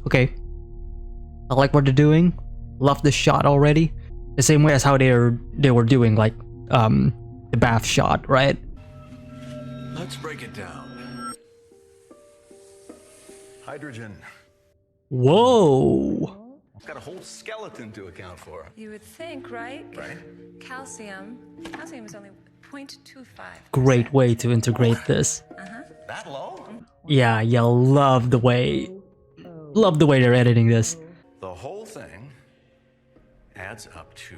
Okay. I like what they're doing. Love the shot already. The same way as how they were doing like the bath shot, right? Let's break it down. Hydrogen. Whoa. It's got a whole skeleton to account for. You would think, right? Right. Calcium is only 0.25. Great way to integrate this. That low? Yeah, love the way they're editing this. The whole thing adds up to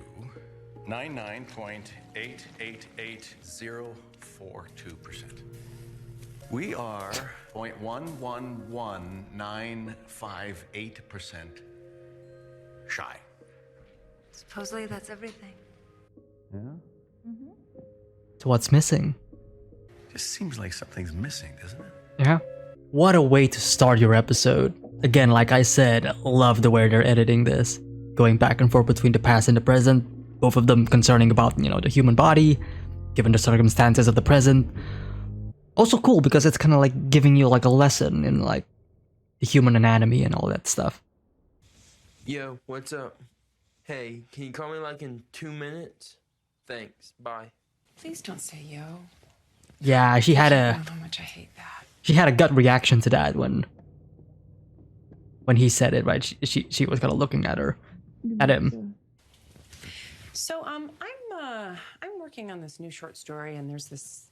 99.888042%. We are 0.111958% shy. Supposedly that's everything. So what's missing? Just seems like something's missing, doesn't it? Yeah. What a way to start your episode. Again, like I said, love the way they're editing this. Going back and forth between the past and the present, both of them concerning about, the human body, given the circumstances of the present. Also cool because it's kind of like giving you like a lesson in like the human anatomy and all that stuff. Yo, what's up? Hey, can you call me like in 2 minutes? Thanks, bye. Please don't say yo. Yeah, she had You a know how much I hate that. gut reaction to that when he said it, right? She was kind of looking at him. So I'm working on this new short story, and there's this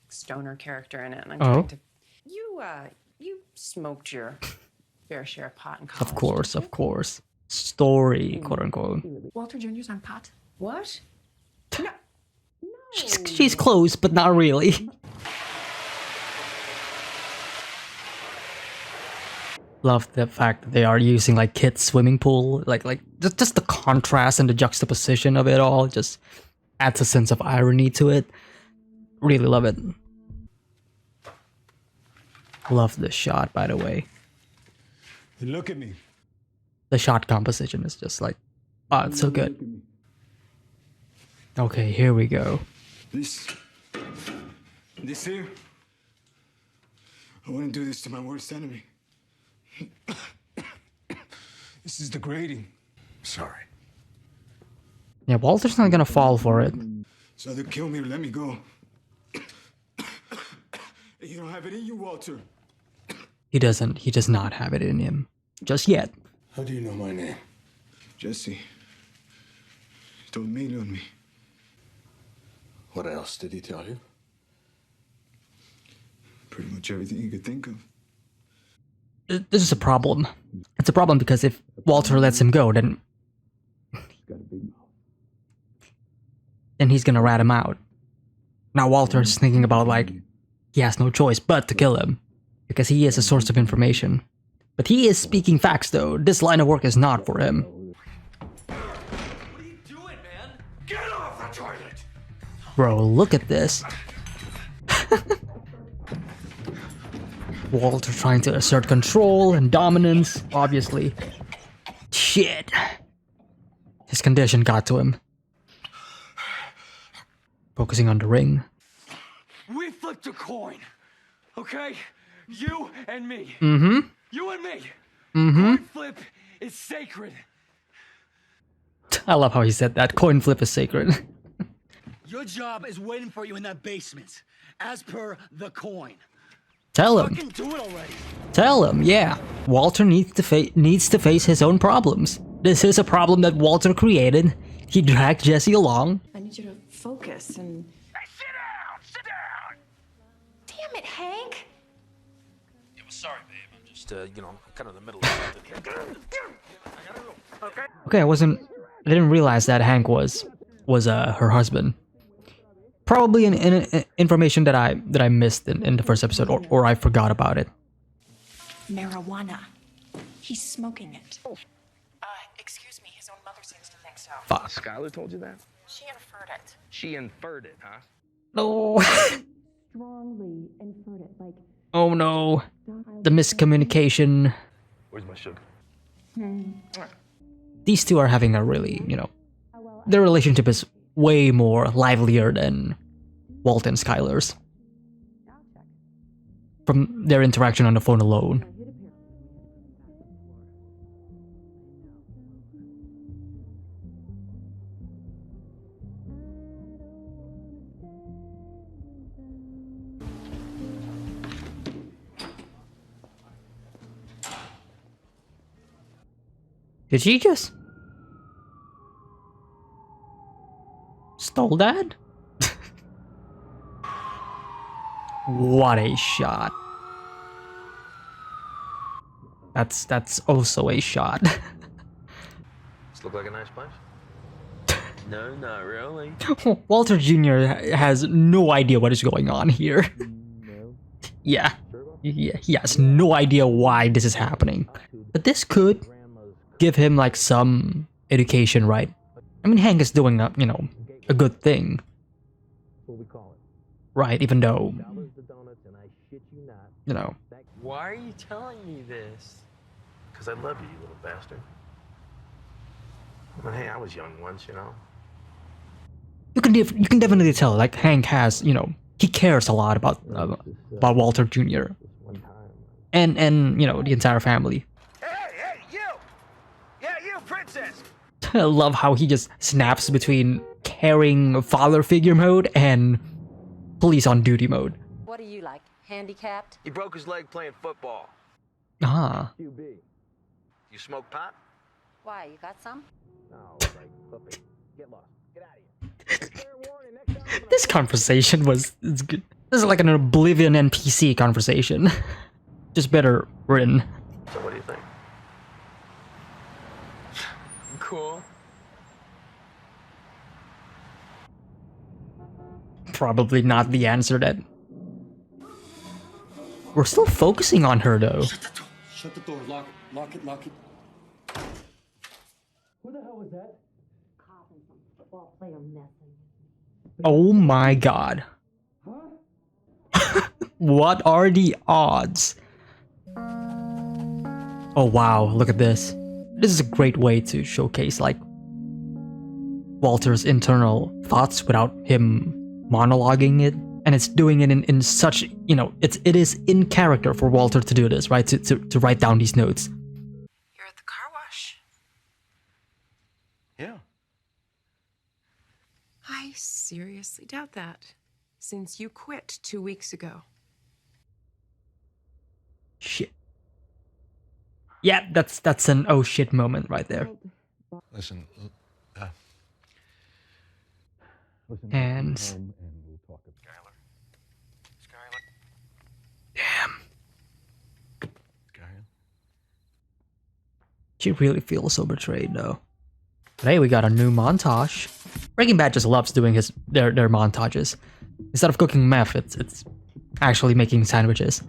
stoner character in it, and I'm trying to. You smoked your fair share of pot in college. Of course. Story, quote unquote. Walter Jr.'s on pot. What? No. She's close, but not really. Love the fact that they are using like kids' swimming pool, like just the contrast and the juxtaposition of it all just adds a sense of irony to it. Really love it. Love the shot, by the way. Look at me. The shot composition is just like, oh, it's so good. Okay, here we go. This here. I wouldn't do this to my worst enemy. This is degrading. Sorry. Yeah, Walter's not gonna fall for it. So either kill me or let me go. You don't have it in you, Walter. He does not have it in him. Just yet. How do you know my name? Jesse. He told me to me. What else did he tell you? Pretty much everything you could think of. This is a problem. It's a problem because if Walter lets him go, then he's gonna rat him out. Now Walter's thinking about like, he has no choice but to kill him, because he is a source of information. But he is speaking facts though. This line of work is not for him. What are you doing, man? Get off the toilet! Bro, look at this. Walter trying to assert control and dominance, obviously. Shit. His condition got to him. Focusing on the ring. We flipped a coin, okay? You and me. Mm-hmm. You and me. Mm-hmm. Coin flip is sacred. I love how he said that. Coin flip is sacred. Your job is waiting for you in that basement, as per the coin. Tell him. Fucking do it already. Tell him, yeah. Walter needs to face his own problems. This is a problem that Walter created. He dragged Jesse along. I need you to focus and. Hey, sit down! Sit down! Damn it, Hank! Yeah, well, sorry, babe. I'm just, kind of in the middle of something here. Okay, I didn't realize that Hank was her husband. Probably an information that I missed in the first episode, or I forgot about it. Marijuana. He's smoking it. Excuse me, his own mother seems to think so. Fuck. Skylar told you that? She inferred it. She inferred it, huh? No. Strongly inferred it, like. Oh no. The miscommunication. Where's my sugar? These two are having a really, their relationship is way more livelier than Walt and Skylar's. From their interaction on the phone alone. Did she just stole that? What a shot. That's also a shot. This look like a nice place? No, not really. Walter Jr. has no idea what is going on here. Yeah. Yeah, he has no idea why this is happening. But this could give him like some education, right? I mean, Hank is doing a, a good thing. Right, even though, Why are you telling me this? Because I love you, you little bastard. I mean, hey, I was young once, you know. you can definitely tell, like, Hank has, he cares a lot about Walter Jr. and the entire family. Hey, you! Yeah, you, princess! I love how he just snaps between caring father figure mode and police on duty mode. What are you like, handicapped? He broke his leg playing football. Ah. QB. You smoke pot? Why, you got some? No, like, puppy. Get lost. Get out of here. This conversation it's good. This is like an Oblivion NPC conversation. Just better written. So what do you think? Cool. Probably not the answer that... We're still focusing on her though. Shut the door. Lock it. Lock it. Oh my god. What are the odds? Oh wow, look at this. This is a great way to showcase like Walter's internal thoughts without him monologuing it. And it's doing it in such, it is in character for Walter to do this, right? To write down these notes. You're at the car wash. Yeah. I seriously doubt that, since you quit 2 weeks ago. Shit. Yeah, that's an oh shit moment right there. Listen. Hands. Damn. She really feels so betrayed though. Today we got a new montage. Breaking Bad just loves doing their montages. Instead of cooking meth, it's actually making sandwiches.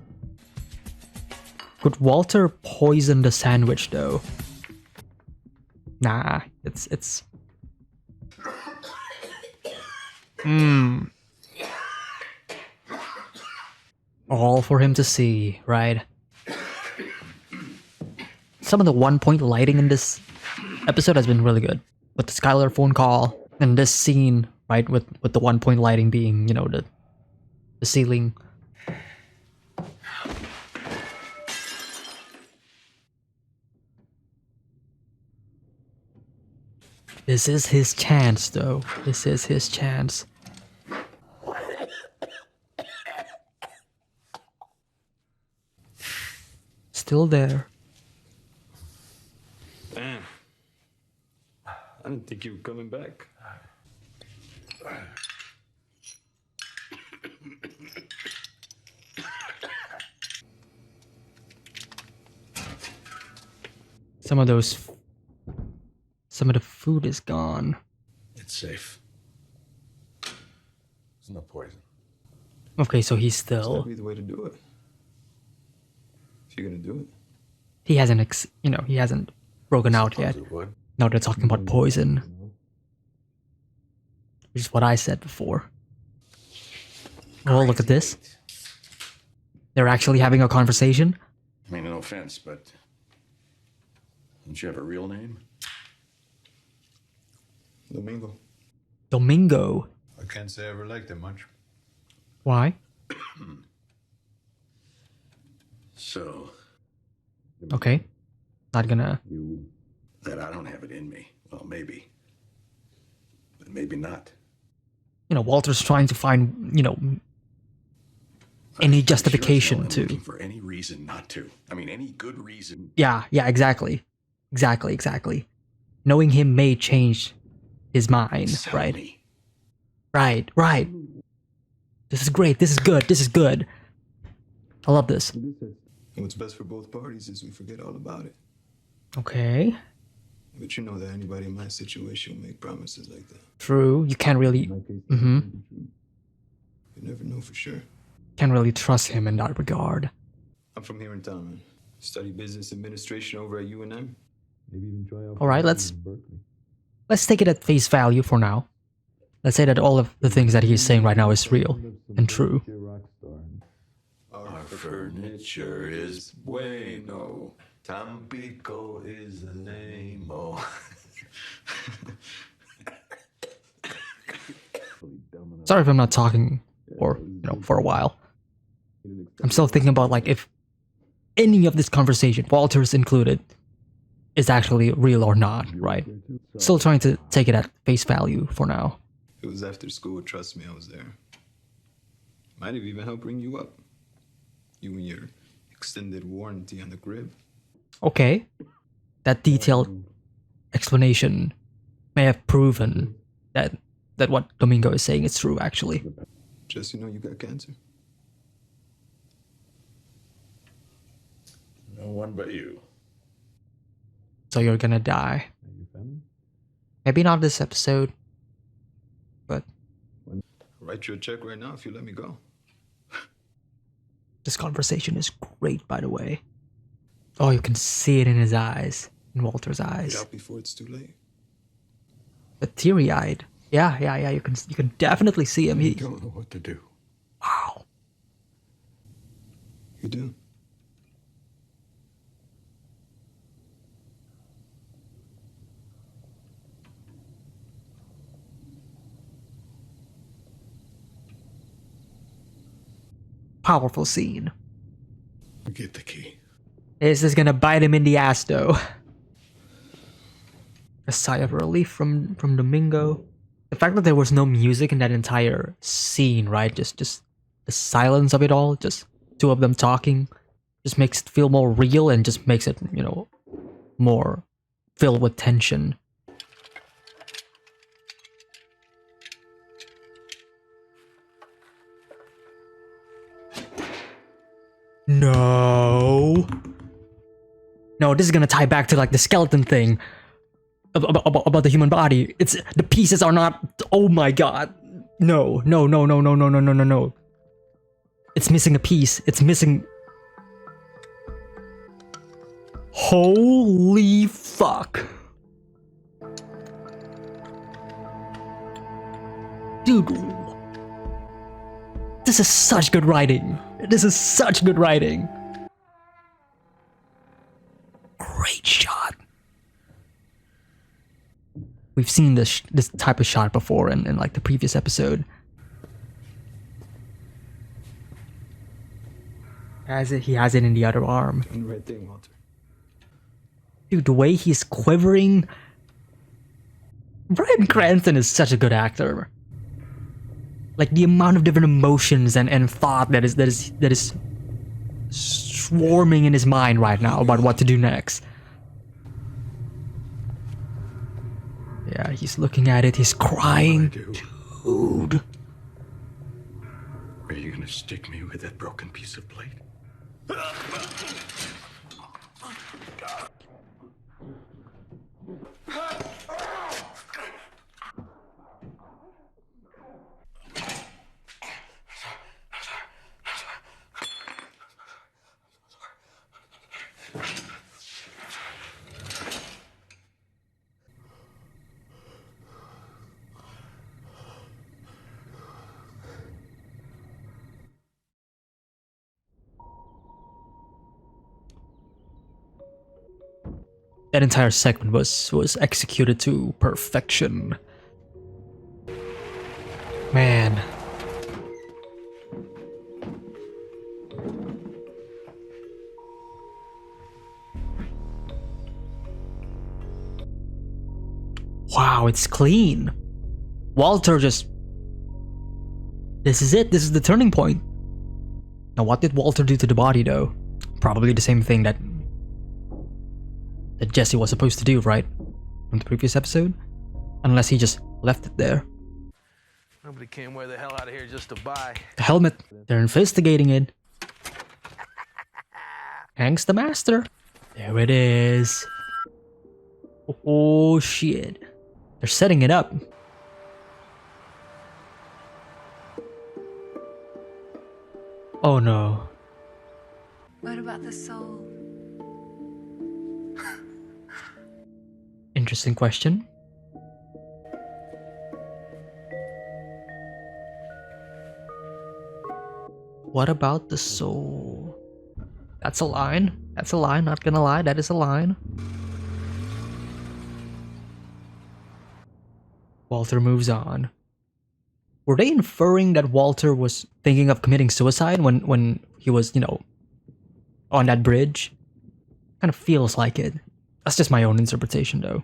Could Walter poison the sandwich though? Nah, it's all for him to see, right? Some of the one-point lighting in this episode has been really good. With the Skylar phone call and this scene, right, with the one-point lighting being, the ceiling. This is his chance, though. This is his chance. Still there. Damn. I didn't think you were coming back. Some of the food is gone. It's safe. There's no poison. Okay, so he's That'd still... be the way to do it. If you're gonna do it. He hasn't, he hasn't broken out yet. Suppose it would. Now they're talking about poison. Which is what I said before. Oh, look at this. They're actually having a conversation. I mean, no offense, but don't you have a real name? Domingo. Domingo. I can't say I ever liked him much. Why? So, Okay. Not gonna... you... that I don't have it in me. Well, maybe. But maybe not. Walter's trying to find, any justification I'm to... looking for any reason not to. I mean, any good reason. Yeah, exactly. Exactly. Knowing him may change his mind, Sell right? me. Right. This is great. This is good. I love this. What's best for both parties is we forget all about it. Okay. But you know that anybody in my situation will make promises like that. True. You can't really. You never know for sure. Can't really trust him in that regard. I'm from here in town, man. Study business administration over at UNM. Maybe even try out. All right, let's take it at face value for now. Let's say that all of the things that he's saying right now is real and true. Our furniture is bueno. Tampico is the name. Oh. Sorry if I'm not talking for a while. I'm still thinking about like if any of this conversation, Walter's included, is actually real or not, right? Still trying to take it at face value for now. It was after school, trust me, I was there. Might have even helped bring you up. You and your extended warranty on the crib. Okay. That detailed explanation may have proven that what Domingo is saying is true, actually. Just, you got cancer. No one but you. So you're gonna die. Maybe not this episode, but I'll write you a check right now if you let me go. this conversation is great, by the way. Oh, you can see it in his eyes, in Walter's Get eyes. out before it's too late. But teary-eyed. Yeah. You can definitely see him. I He. don't know what to do. Wow. You do. Powerful scene. Get the key. This is gonna bite him in the ass, though. A sigh of relief from Domingo. The fact that there was no music in that entire scene, right? Just the silence of it all, just two of them talking, just makes it feel more real and just makes it, more filled with tension. No, this is gonna tie back to like the skeleton thing about the human body. It's the pieces are not. Oh my god! No! It's missing a piece. It's missing. Holy fuck, dude! This is such good writing. Great shot. We've seen this type of shot before in like the previous episode. He has it in the other arm. Doing the right thing, Walter. Dude, the way he's quivering. Bryan Cranston is such a good actor. Like the amount of different emotions and thought that is swarming in his mind right now about what to do next. Yeah, he's looking at it, he's crying. Dude. Are you gonna stick me with that broken piece of plate? That entire segment was executed to perfection. Man. Wow, it's clean. Walter just... This is it. This is the turning point. Now, what did Walter do to the body, though? Probably the same thing that that Jesse was supposed to do, right? From the previous episode? Unless he just left it there. Nobody came way the hell out of here just to buy. The helmet. They're investigating it. Hank's the master. There it is. Oh shit. They're setting it up. Oh no. What about the soul? Interesting question. What about the soul? That's a line. That's a line, not gonna lie, that is a line. Walter moves on. Were they inferring that Walter was thinking of committing suicide when he was, you know, on that bridge? Kind of feels like it. That's just my own interpretation, though.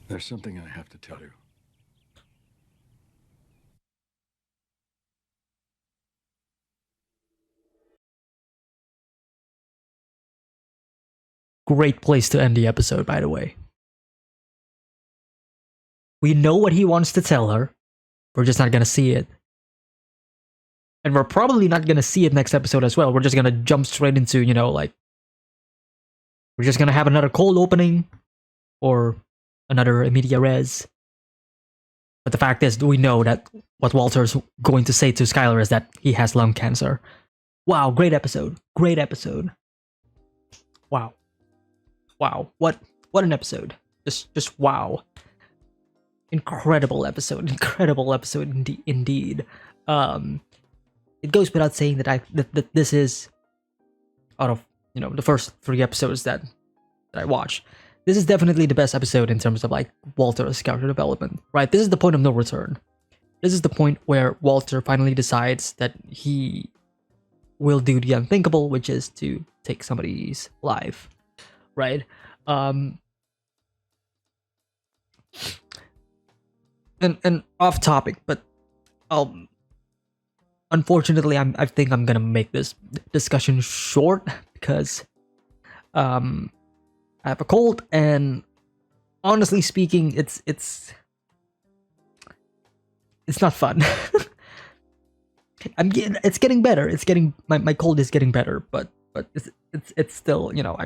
There's something I have to tell you. Great place to end the episode, by the way. We know what he wants to tell her. We're just not gonna see it. And we're probably not gonna see it next episode as well. We're just gonna jump straight into, you know, like... We're just gonna have another cold opening. Or another immediate res. But the fact is, we know that what Walter's going to say to Skylar is that he has lung cancer. Wow, great episode. Great episode. Wow. Wow, what an episode. Just wow. Incredible episode indeed. It goes without saying that this is, out of, you know, the first 3 episodes that I watched, this is definitely the best episode in terms of like Walter's character development, right? This is the point of no return. This is the point where Walter finally decides that he will do the unthinkable, which is to take somebody's life. Right? And off topic, but unfortunately I think I'm gonna make this discussion short because I have a cold, and honestly speaking, it's not fun. It's getting better. It's getting my cold is getting better, but it's still, you know,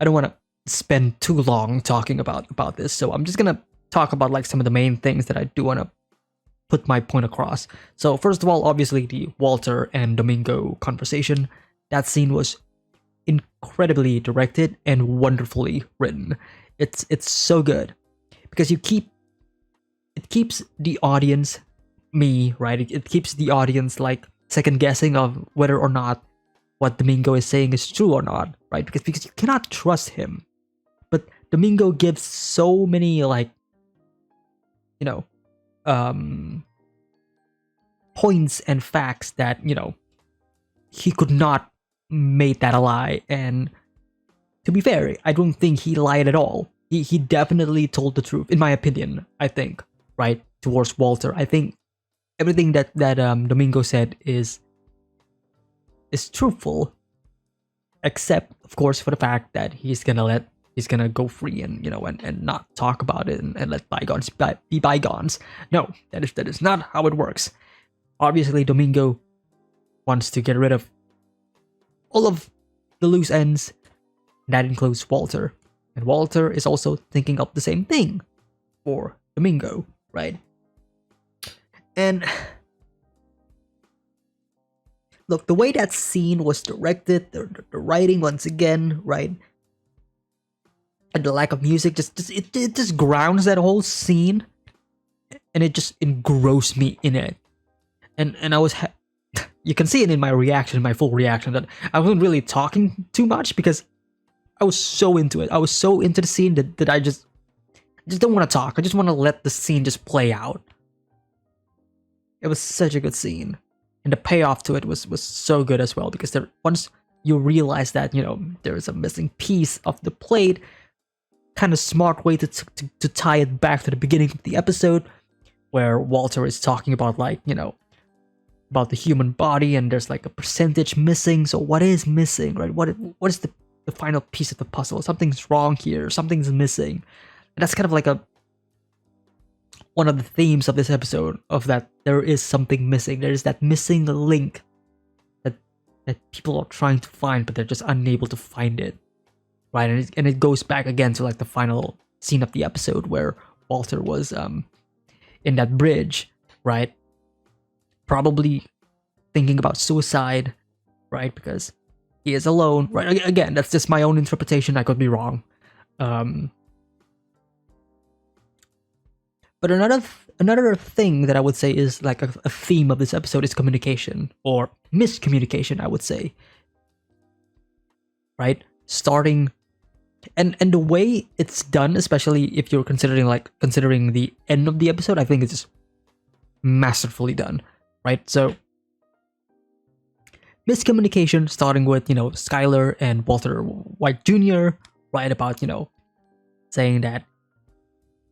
I don't want to spend too long talking about this, so I'm just gonna talk about like some of the main things that I do want to put my point across. So first of all, obviously the Walter and Domingo conversation. That scene was incredibly directed and wonderfully written. It's so good because it keeps the audience, me, right? It keeps the audience like second guessing of whether or not what Domingo is saying is true or not, right? Because you cannot trust him. But Domingo gives so many, like, you know, points and facts that, you know, he could not make that a lie. And to be fair, I don't think he lied at all. He definitely told the truth, in my opinion, I think, right? Towards Walter. I think everything that Domingo said is truthful, except of course for the fact that he's gonna go free and, you know, and not talk about it and let bygones be bygones. No, that is not how it works. Obviously, Domingo wants to get rid of all of the loose ends. That includes Walter, and Walter is also thinking of the same thing for Domingo, right? And look, the way that scene was directed, the writing once again, right? And the lack of music, it just grounds that whole scene, and it just engrossed me in it. And I was, you can see it in my reaction, my full reaction, that I wasn't really talking too much because I was so into it. I was so into the scene that I just don't want to talk. I just want to let the scene just play out. It was such a good scene. And the payoff to it was so good as well, because once you realize that, you know, there is a missing piece of the plate, kind of smart way to tie it back to the beginning of the episode, where Walter is talking about, like, you know, about the human body, and there's like a percentage missing. So what is missing, right? What is the final piece of the puzzle? Something's wrong here. Something's missing. And that's kind of like one of the themes of this episode, of that there is something missing. There is that missing link that people are trying to find, but they're just unable to find it, right? And it goes back again to like the final scene of the episode where Walter was in that bridge, right? Probably thinking about suicide, right? Because he is alone, right? Again, that's just my own interpretation. I could be wrong. But another thing that I would say is like a theme of this episode is communication, or miscommunication, I would say. Right? Starting and the way it's done, especially if you're considering the end of the episode, I think it's just masterfully done. Right? So miscommunication starting with, Skyler and Walter White Jr., right? About, saying that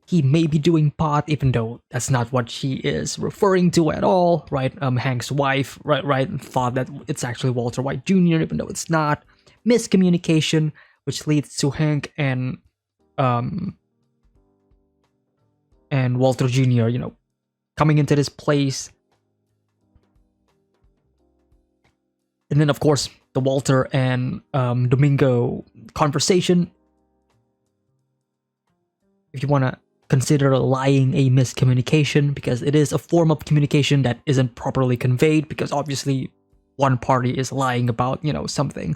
he may be doing pot, even though that's not what she is referring to at all, right? Hank's wife, right, thought that it's actually Walter White Jr., even though it's not. Miscommunication, which leads to Hank and Walter Jr., coming into this place. And then, of course, the Walter and Domingo conversation. If you want to consider lying a miscommunication, because it is a form of communication that isn't properly conveyed, because obviously one party is lying about, something.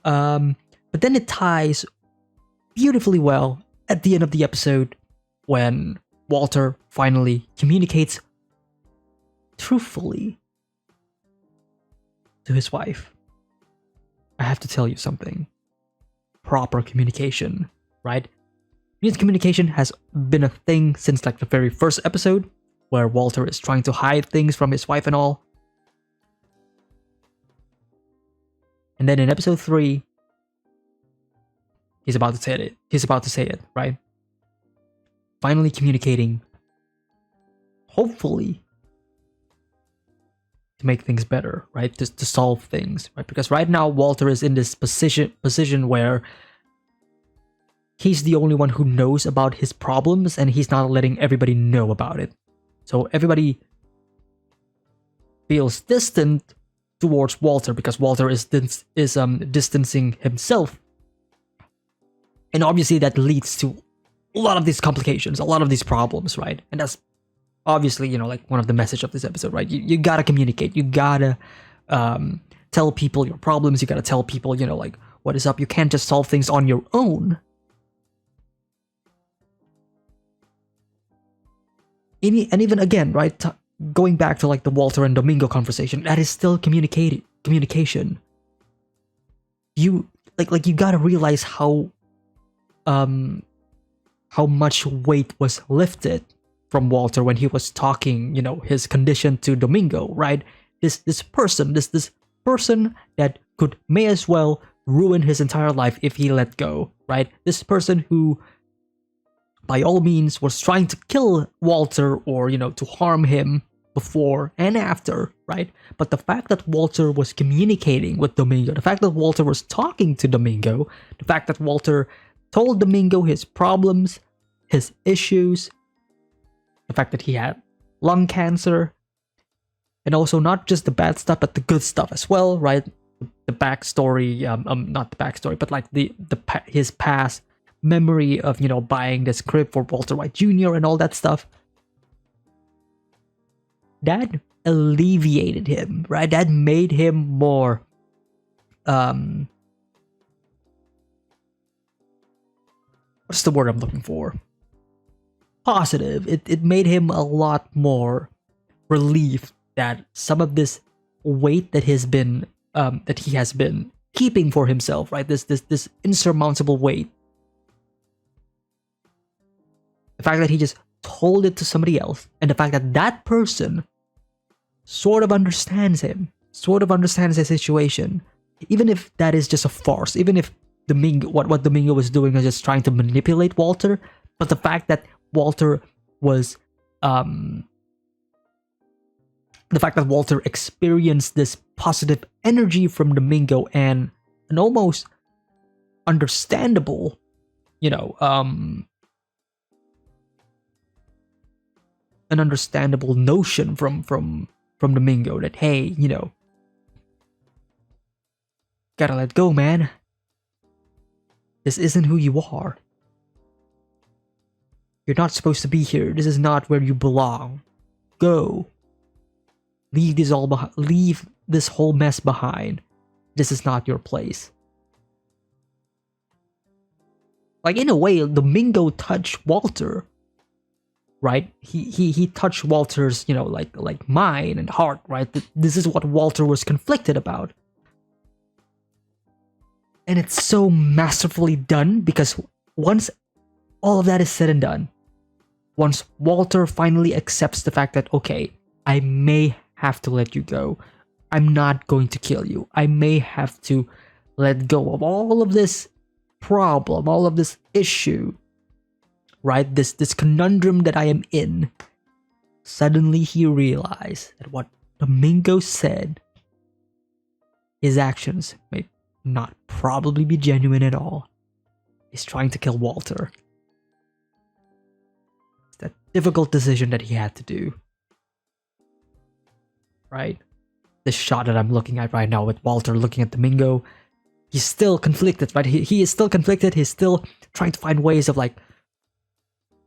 But then it ties beautifully well at the end of the episode when Walter finally communicates truthfully to his wife. I have to tell you something. Proper communication, right? Miscommunication has been a thing since like the very first episode, where Walter is trying to hide things from his wife and all. And then in episode 3, he's about to say it. He's about to say it, right? Finally communicating, hopefully, to make things better, right? To solve things, right? Because right now Walter is in this position where he's the only one who knows about his problems, and he's not letting everybody know about it. So everybody feels distant towards Walter because Walter is distancing himself. And obviously that leads to a lot of these complications, a lot of these problems, right? And that's obviously, like one of the message of this episode, right? You gotta communicate. You gotta tell people your problems. You gotta tell people, like what is up. You can't just solve things on your own. And even again, right, going back to like the Walter and Domingo conversation, that is still communication. You like you gotta realize how much weight was lifted from Walter when he was talking, his condition to Domingo, right? This person that may as well ruin his entire life if he let go, right? This person who, by all means, was trying to kill Walter or, to harm him before and after, right? But the fact that Walter was communicating with Domingo, the fact that Walter was talking to Domingo, the fact that Walter told Domingo his problems, his issues, the fact that he had lung cancer, and also not just the bad stuff, but the good stuff as well, right? The backstory, not the backstory, but like his past memory of, buying this crib for Walter White Jr. and all that stuff. That alleviated him, right? That made him more, what's the word I'm looking for? Positive. It made him a lot more relieved that some of this weight that he has been keeping for himself, right? This insurmountable weight. The fact that he just told it to somebody else, and the fact that that person sort of understands him, sort of understands his situation, even if that is just a farce, even if what Domingo was doing was just trying to manipulate Walter, but the fact that Walter was the fact that Walter experienced this positive energy from Domingo and an almost understandable, an understandable notion from Domingo that, hey, gotta let go, man. This isn't who you are. You're not supposed to be here. This is not where you belong. Go. Leave this all behind. Leave this whole mess behind. This is not your place. Like, in a way, Domingo touched Walter, right? He touched Walter's, like mind and heart, right? This is what Walter was conflicted about. And it's so masterfully done, because once all of that is said and done, once Walter finally accepts the fact that, okay, I may have to let you go. I'm not going to kill you. I may have to let go of all of this problem, all of this issue, right? This conundrum that I am in. Suddenly he realized that what Domingo said, his actions may not probably be genuine at all. He's trying to kill Walter. It's that difficult decision that he had to do. Right? This shot that I'm looking at right now with Walter looking at Domingo, he's still conflicted, right? He is still conflicted. He's still trying to find ways of like,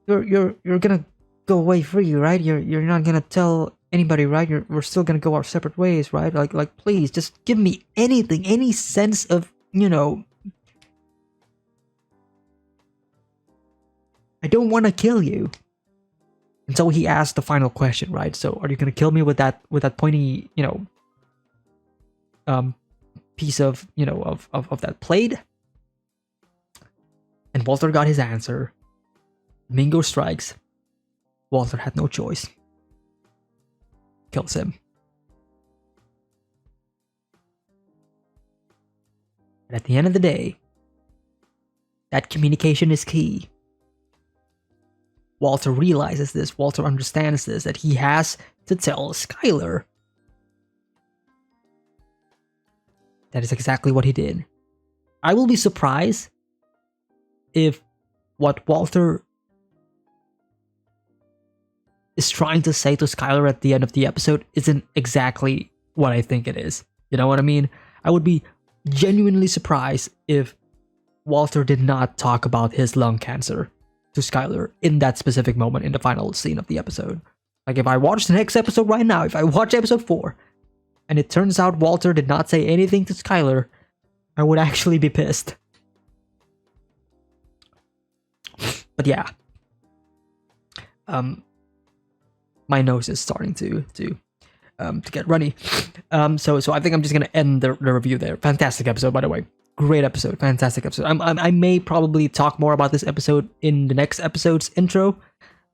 you're gonna go away free, right? You're not gonna tell anybody, right? We're still gonna go our separate ways, right? Like please, just give me anything, any sense of, I don't want to kill you. And so he asked the final question, right? So are you gonna kill me with that pointy, piece of, of that blade? And Walter got his answer. Domingo strikes. Walter had no choice. Kills him. But at the end of the day, that communication is key. Walter realizes this. Walter understands this, that he has to tell Skyler. That is exactly what he did. I will be surprised if what Walter is trying to say to Skyler at the end of the episode isn't exactly what I think it is. You know what I mean? I would be genuinely surprised if Walter did not talk about his lung cancer to Skyler in that specific moment in the final scene of the episode. Like, if I watch the next episode right now, if I watch episode 4, and it turns out Walter did not say anything to Skyler, I would actually be pissed. But yeah. My nose is starting to get runny. So I think I'm just gonna end the review there. Fantastic episode, by the way. Great episode, fantastic episode. I may probably talk more about this episode in the next episode's intro,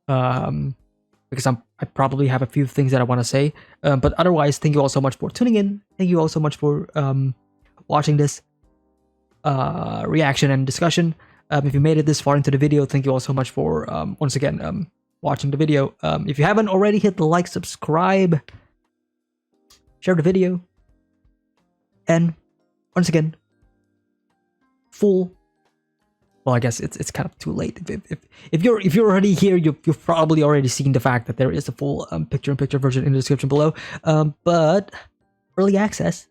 because I probably have a few things that I want to say. But otherwise, thank you all so much for tuning in. Thank you all so much for watching this reaction and discussion. If you made it this far into the video, thank you all so much for once again watching the video. If you haven't already, hit the like, subscribe, share the video, and once again, well, I guess it's kind of too late. If you're already here, you've probably already seen the fact that there is a full picture-in-picture version in the description below. But early access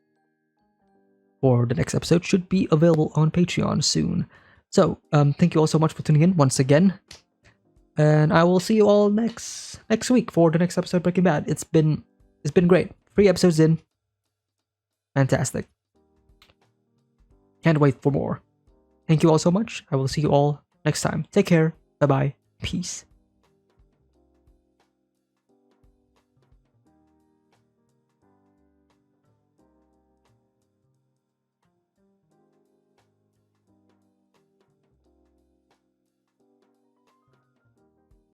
for the next episode should be available on Patreon soon. So thank you all so much for tuning in once again, and I will see you all next week for the next episode of Breaking Bad. It's been great. 3 episodes in, fantastic. Can't wait for more. Thank you all so much. I will see you all next time. Take care. Bye-bye. Peace.